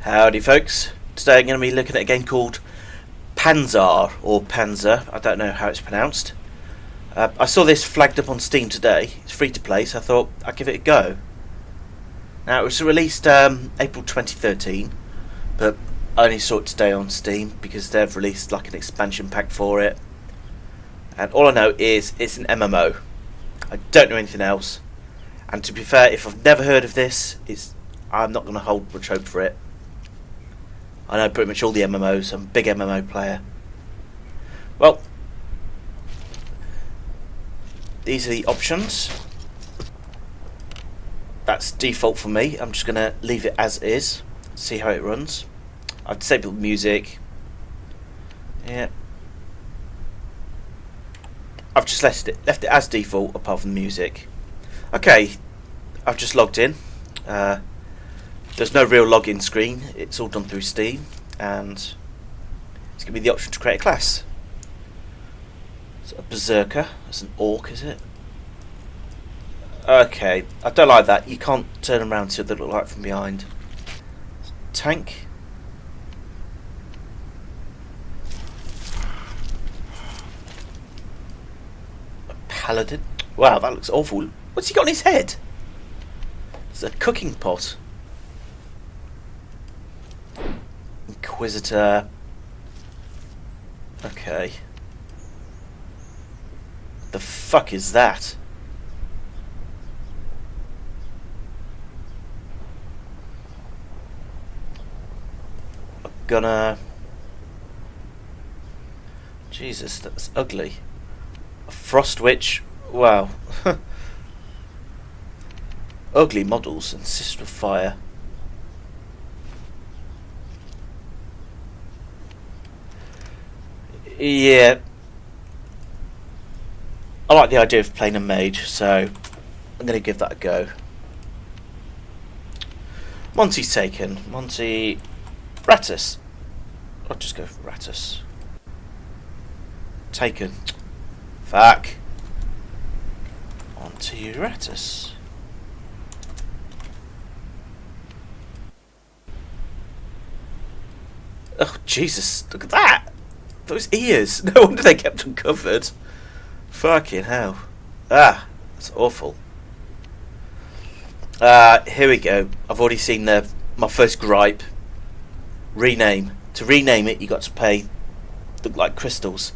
Howdy folks, today I'm going to be looking at a game called Panzar, or Panzer, I don't know how it's pronounced. I saw this flagged up on Steam today. It's free to play, so I thought I'd give it a go. Now it was released April 2013, but I only saw it today on Steam because they've released like an expansion pack for it. And all I know is it's an MMO. I don't know anything else. And to be fair, if I've never heard of this, I'm not going to hold much hope for it. I know pretty much all the MMOs. I'm a big MMO player. Well, these are the options. That's default for me. I'm just going to leave it as is. See how it runs. I've disabled music. Yeah. I've just left it as default apart from the music. Okay, I've just logged in. There's no real login screen. It's all done through Steam, and it's going to be the option to create a class. So a berserker. That's an orc, is it? Okay, I don't like that. You can't turn them around so they look like from behind. Tank. A paladin. Wow, that looks awful. What's he got on his head? It's a cooking pot. Inquisitor. Okay. The fuck is that? I'm gonna... Jesus, that's ugly. A frost witch. Wow. Ugly models and Sister of Fire. Yeah, I like the idea of playing a mage, so I'm going to give that a go. Monty's taken. Monty... Ratus. I'll just go for Ratus. Taken. Fuck. On to you, Ratus. Oh, Jesus, look at that! Those ears! No wonder they kept them covered. Fucking hell. Ah, that's awful. Here we go. I've already seen my first gripe. Rename. To rename it, you got to pay, look like crystals.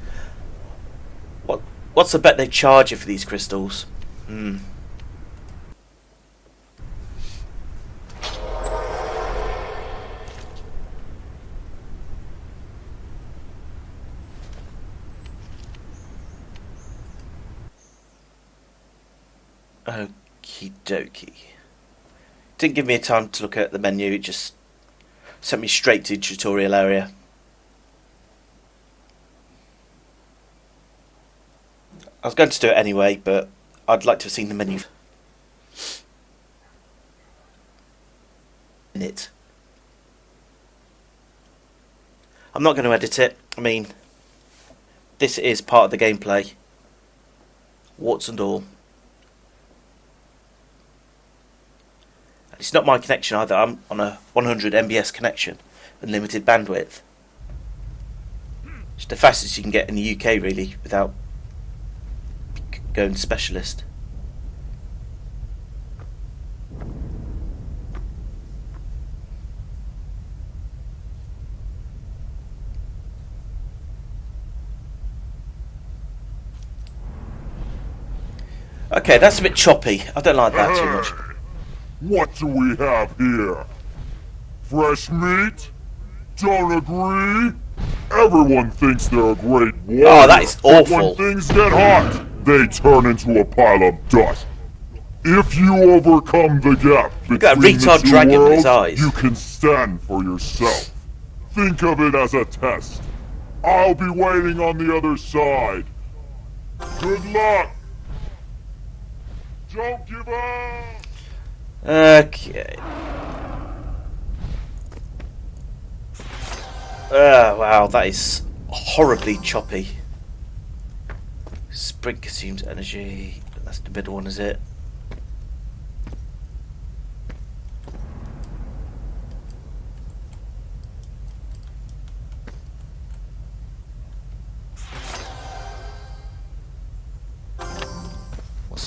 What's the bet they charge you for these crystals? Okie dokie. Didn't give me a time to look at the menu, it just sent me straight to the tutorial area. I was going to do it anyway, but I'd like to have seen the menu in it. I'm not going to edit it. I mean, this is part of the gameplay. Warts and all. It's not my connection either. I'm on a 100 MBS connection, unlimited bandwidth. It's the fastest you can get in the UK, really, without going specialist. Okay, that's a bit choppy. I don't like that too much. What do we have here? Fresh meat? Don't agree? Everyone thinks they're a great warrior. Oh, that is awful. But when things get hot, they turn into a pile of dust. If you overcome the gap between got a retard the two dragon with his worlds, eyes. you can stand for yourself. Think of it as a test. I'll be waiting on the other side. Good luck! Don't give up! Okay. Wow, that is horribly choppy. Sprint consumes energy. That's the middle one, is it?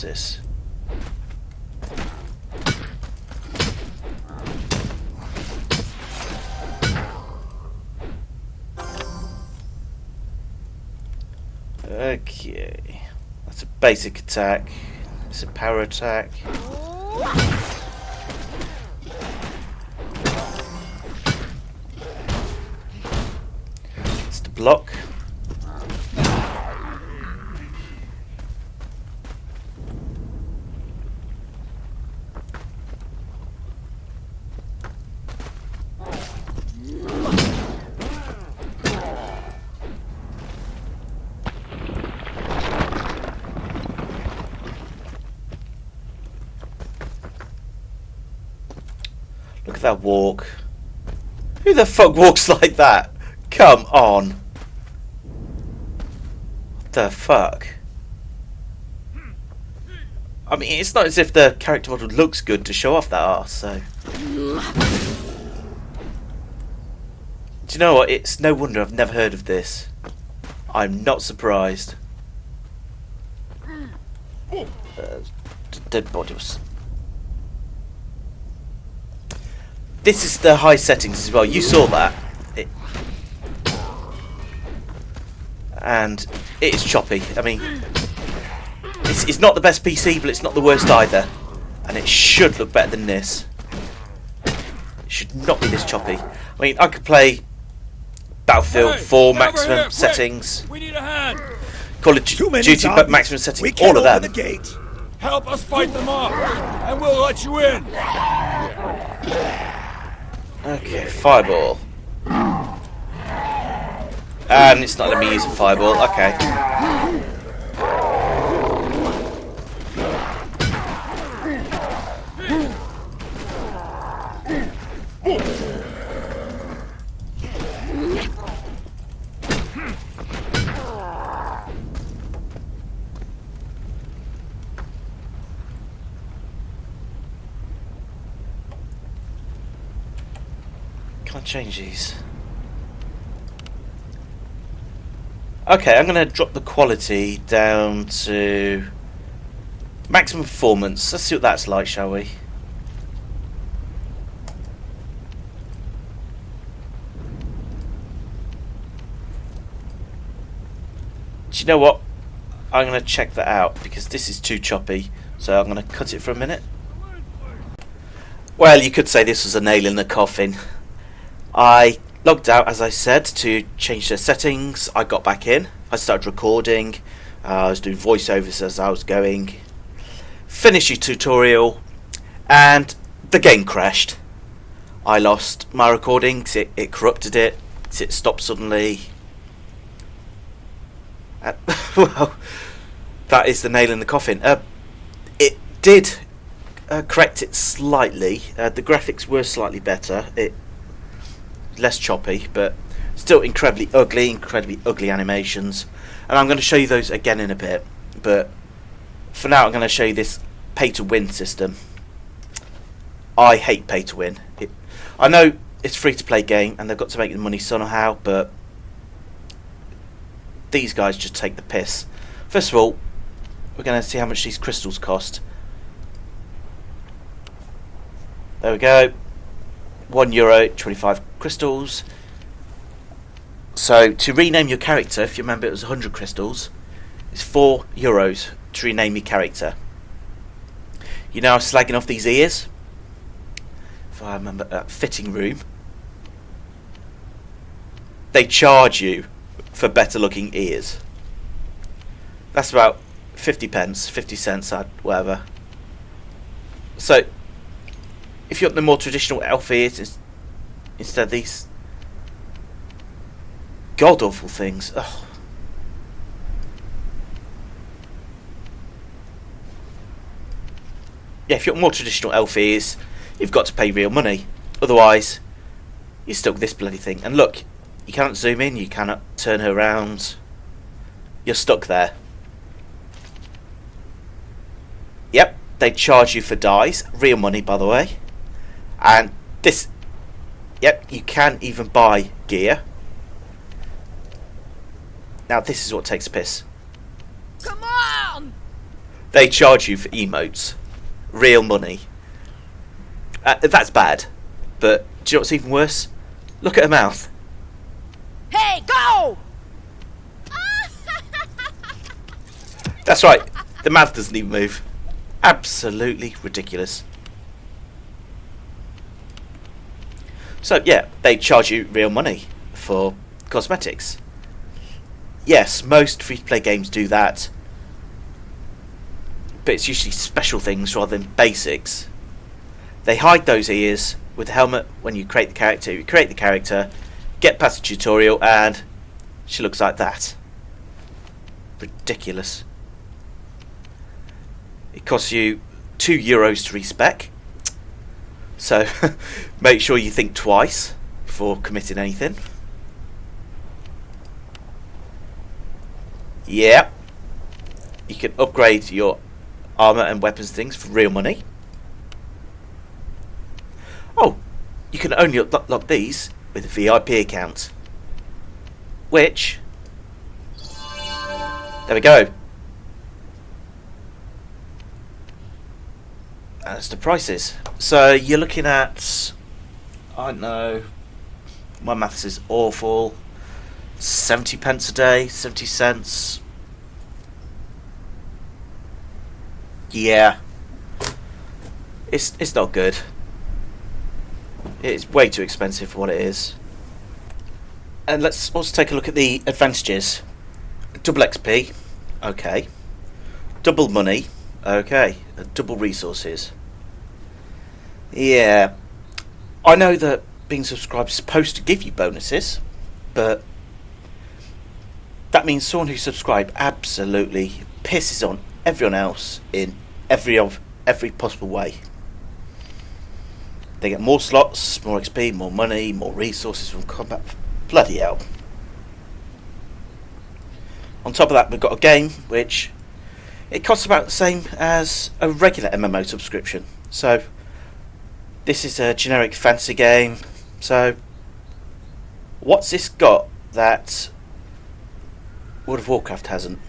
What's this? Okay. That's a basic attack. It's a power attack. It's the block. Look at that walk. Who the fuck walks like that? Come on. What the fuck? I mean, it's not as if the character model looks good to show off that arse, so... Do you know what? It's no wonder I've never heard of this. I'm not surprised. Dead body was... This is the high settings as well. You saw that. And it is choppy. I mean, it's not the best PC, but it's not the worst either. And it should look better than this. It should not be this choppy. I mean, I could play Battlefield 4 maximum settings. We need a hand. Call of Duty maximum settings. All of them. The gate. Help us fight them off, and we'll let you in. Okay, fireball. And it's not letting me use a fireball. Okay. Can't change these. Okay, I'm going to drop the quality down to maximum performance. Let's see what that's like, shall we? Do you know what? I'm going to check that out because this is too choppy. So I'm going to cut it for a minute. Well, you could say this was a nail in the coffin. I logged out, as I said, to change the settings. I got back in. I started recording. I was doing voiceovers as I was going. Finished the tutorial, and the game crashed. I lost my recordings. It corrupted it. It stopped suddenly. Well, that is the nail in the coffin. It did correct it slightly. The graphics were slightly better. Less choppy, but still incredibly ugly animations, and I'm going to show you those again in a bit. But for now, I'm going to show you this pay-to-win system. I hate pay-to-win. I know it's a free-to-play game, and they've got to make the money somehow, but these guys just take the piss. First of all, we're going to see how much these crystals cost. There we go. €1, 25 crystals. So to rename your character, if you remember it was 100 crystals, it's €4 to rename your character. You know, I was slagging off these ears. If I remember, fitting room. They charge you for better looking ears. That's about 50 pence, 50 cents, whatever. So if you want the more traditional elf ears instead of these god awful things. Ugh. Yeah, if you want more traditional elf ears, you've got to pay real money. Otherwise, you're stuck with this bloody thing. And look, you cannot zoom in, you cannot turn her around. You're stuck there. Yep, they charge you for dyes. Real money, by the way. And this, yep, you can even buy gear. Now this is what takes a piss. Come on! They charge you for emotes. Real money. That's bad. But do you know what's even worse? Look at her mouth. Hey, go! That's right. The mouth doesn't even move. Absolutely ridiculous. So yeah, they charge you real money for cosmetics. Yes, most free-to-play games do that. But it's usually special things rather than basics. They hide those ears with the helmet when you create the character. You create the character, get past the tutorial, and she looks like that. Ridiculous. It costs you €2 to respec. So make sure you think twice before committing anything. Yeah. You can upgrade your armour and weapons things for real money. Oh, you can only unlock these with a VIP account. Which, there we go. That's the prices. So you're looking at, I don't know, my maths is awful, 70 pence a day, 70 cents. Yeah. It's not good. It's way too expensive for what it is. And let's also take a look at the advantages. Double XP, okay. Double money, okay. Double resources. Yeah. I know that being subscribed is supposed to give you bonuses, but that means someone who subscribed absolutely pisses on everyone else in every possible way. They get more slots, more XP, more money, more resources from combat. Bloody hell. On top of that, we've got a game which it costs about the same as a regular MMO subscription. So this is a generic fantasy game. So what's this got that World of Warcraft hasn't?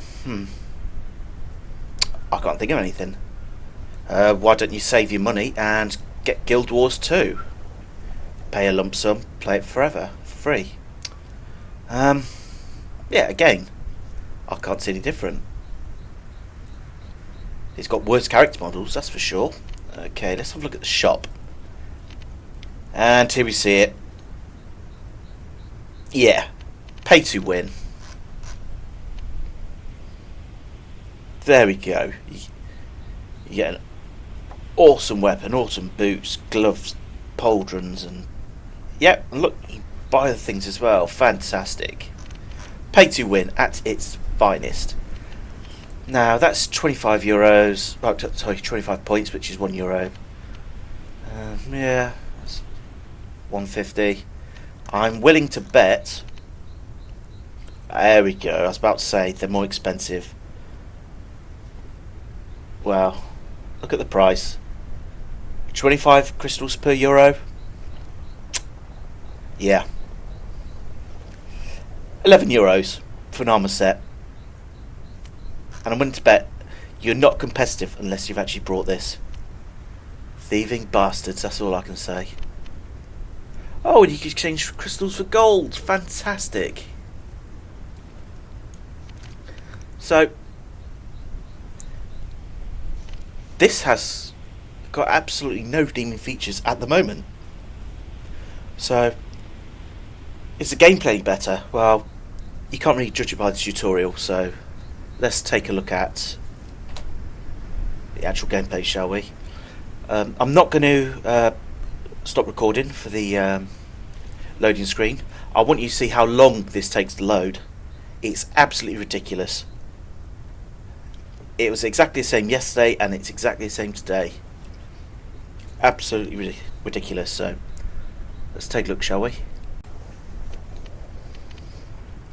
I can't think of anything. Why don't you save your money and get Guild Wars 2? Pay a lump sum, play it forever, for free. Yeah, again, I can't see any different. It's got worse character models, that's for sure. Okay, let's have a look at the shop. And here we see it. Yeah, pay to win. There we go. You get an awesome weapon, awesome boots, gloves, pauldrons, and yep, and look, you buy the things as well. Fantastic. Pay to win at its finest. Now that's €25. Oh, sorry, 25 points, which is €1. Yeah, that's 150. I'm willing to bet. There we go. I was about to say they're more expensive. Well, look at the price. 25 crystals per euro. Yeah. €11 for an armour set. And I'm willing to bet you're not competitive unless you've actually brought this. Thieving bastards, that's all I can say. Oh, and you can exchange crystals for gold. Fantastic. So this has got absolutely no redeeming features at the moment. So, is the gameplay better? Well, you can't really judge it by the tutorial, so let's take a look at the actual gameplay, shall we? I'm not going to stop recording for the loading screen. I want you to see how long this takes to load. It's absolutely ridiculous. It was exactly the same yesterday and it's exactly the same today. Absolutely ridiculous. So let's take a look, shall we?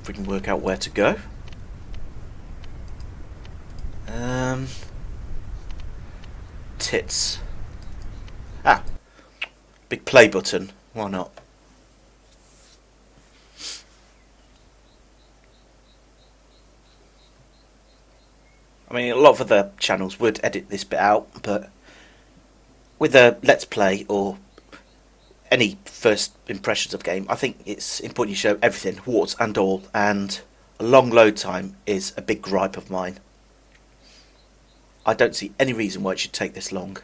If we can work out where to go. Tits. Ah, big play button. Why not? I mean, a lot of other channels would edit this bit out, but with a Let's Play or any first impressions of a game, I think it's important you show everything, warts and all, and a long load time is a big gripe of mine. I don't see any reason why it should take this long.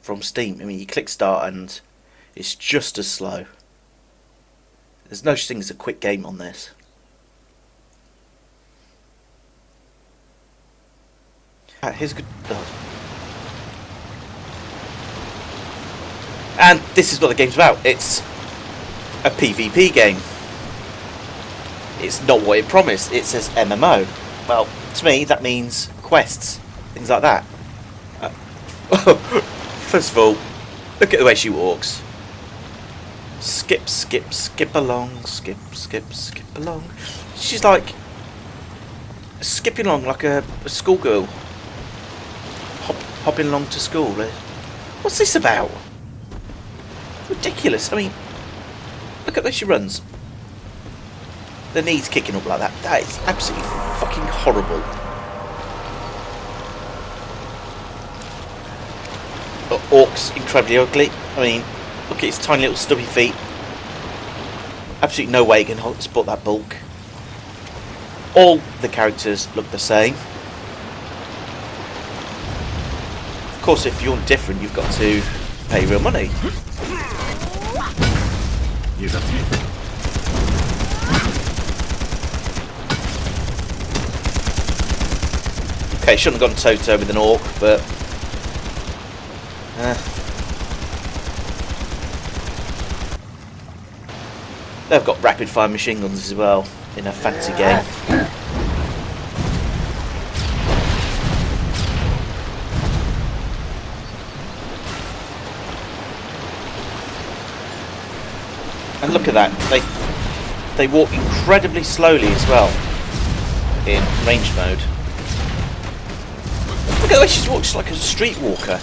From Steam, I mean, you click start and it's just as slow. There's no such thing as a quick game on this. Here's a good... And this is what the game's about. It's a PvP game. It's not what it promised. It says MMO. Well, to me, that means quests, things like that. First of all, look at the way she walks. Skip, skip, skip along, skip, skip, skip along. She's like skipping along like a schoolgirl. Hopping along to school. What's this about? Ridiculous. I mean, look at the way she runs. The knees kicking up like that. That is absolutely fucking horrible. Orc's incredibly ugly. I mean, look at his tiny little stubby feet. Absolutely no way he can support that bulk. All the characters look the same. Of course, if you want different, you've got to pay real money. Okay, shouldn't have gone toe-to-toe with an orc, but... They've got rapid-fire machine guns as well, in a fancy game. And look at that, they walk incredibly slowly as well, in range mode. Look at the way she walks like a streetwalker.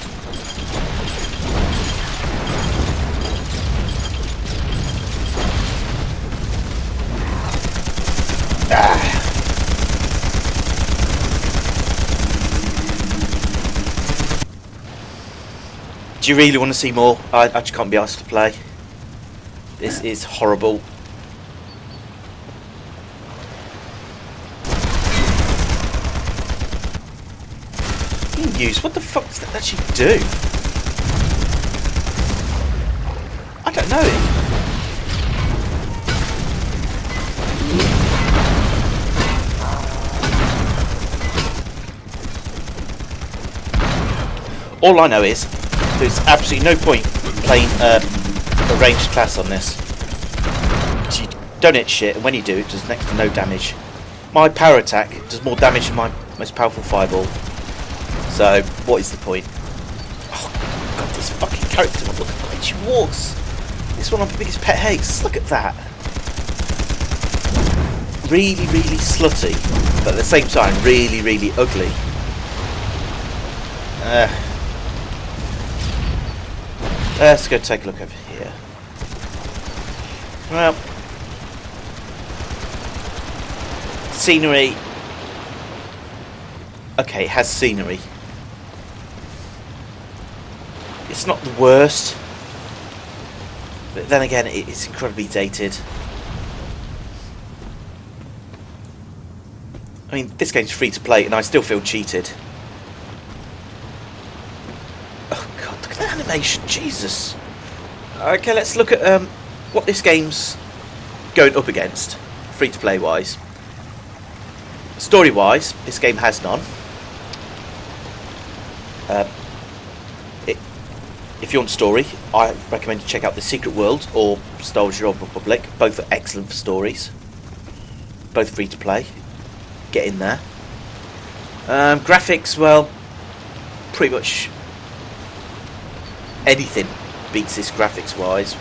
Do you really want to see more? I just can't be asked to play. This is horrible. Use what the fuck does that actually do? I don't know. All I know is there's absolutely no point playing a ranged class on this. Because you don't hit shit, and when you do, it does next to no damage. My power attack does more damage than my most powerful fireball. So, what is the point? Oh, God, this fucking character, look at the way she walks. It's one of my biggest pet hates. Look at that. Really, really slutty, but at the same time, really, really ugly. Let's go take a look over here. Well, scenery. Okay, it has scenery. It's not the worst, but then again, it's incredibly dated. I mean, this game's free to play, and I still feel cheated. Oh God, look at that animation, Jesus! Okay, let's look at what this game's going up against, free to play wise. Story wise, this game has none. If you want story, I recommend you check out The Secret World or Star Wars: The Old Republic. Both are excellent for stories. Both free to play. Get in there. Graphics, well, pretty much anything beats this graphics wise,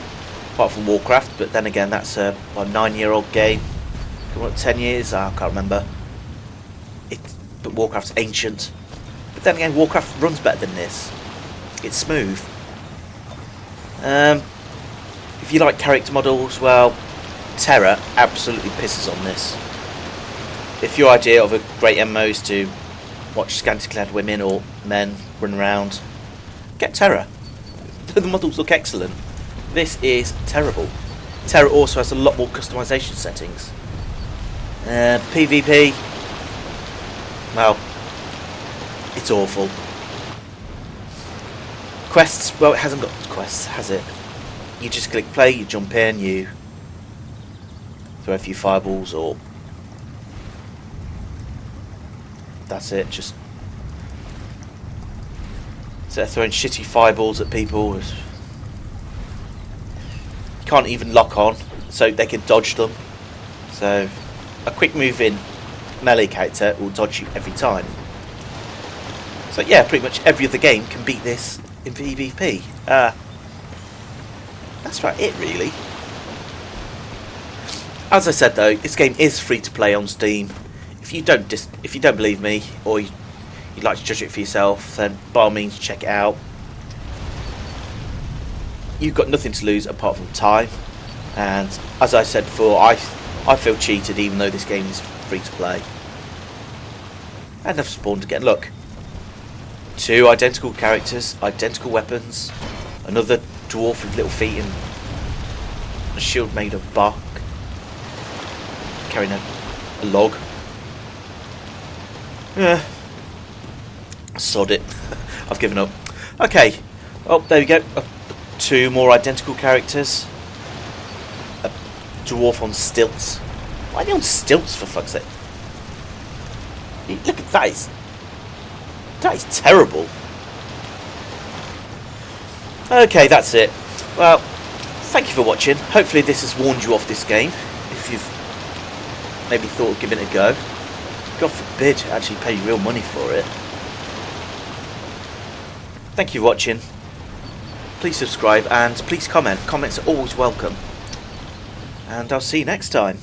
apart from Warcraft. But then again, that's a 9-year-old game. Coming up 10 years, I can't remember. But Warcraft's ancient. But then again, Warcraft runs better than this. It's smooth. If you like character models, well, Terror absolutely pisses on this. If your idea of a great MMO is to watch scantily clad women or men run around, get Terror. The models look excellent. This is terrible. Terror also has a lot more customization settings. PvP, well, it's awful. Quests, well, it hasn't got quests, has it? You just click play, you jump in, you throw a few fireballs, or that's it. Just instead of throwing shitty fireballs at people, you can't even lock on, so they can dodge them. So a quick move in melee character will dodge you every time. So yeah, pretty much every other game can beat this in PvP. That's about it, really. As I said though, this game is free to play on Steam. If you don't believe me, or you'd like to judge it for yourself, then by all means check it out. You've got nothing to lose apart from time, and as I said before, I feel cheated even though this game is free to play. And I've spawned again. Look, 2 identical characters, identical weapons, another dwarf with little feet and a shield made of bark, carrying a log. Sod it. I've given up. Okay. Oh, there we go. 2 more identical characters. A dwarf on stilts. Why are they on stilts, for fuck's sake? Look at that. That is terrible. Okay, that's it. Well, thank you for watching. Hopefully this has warned you off this game, if you've maybe thought of giving it a go. God forbid actually pay you real money for it. Thank you for watching. Please subscribe and please comment. Comments are always welcome. And I'll see you next time.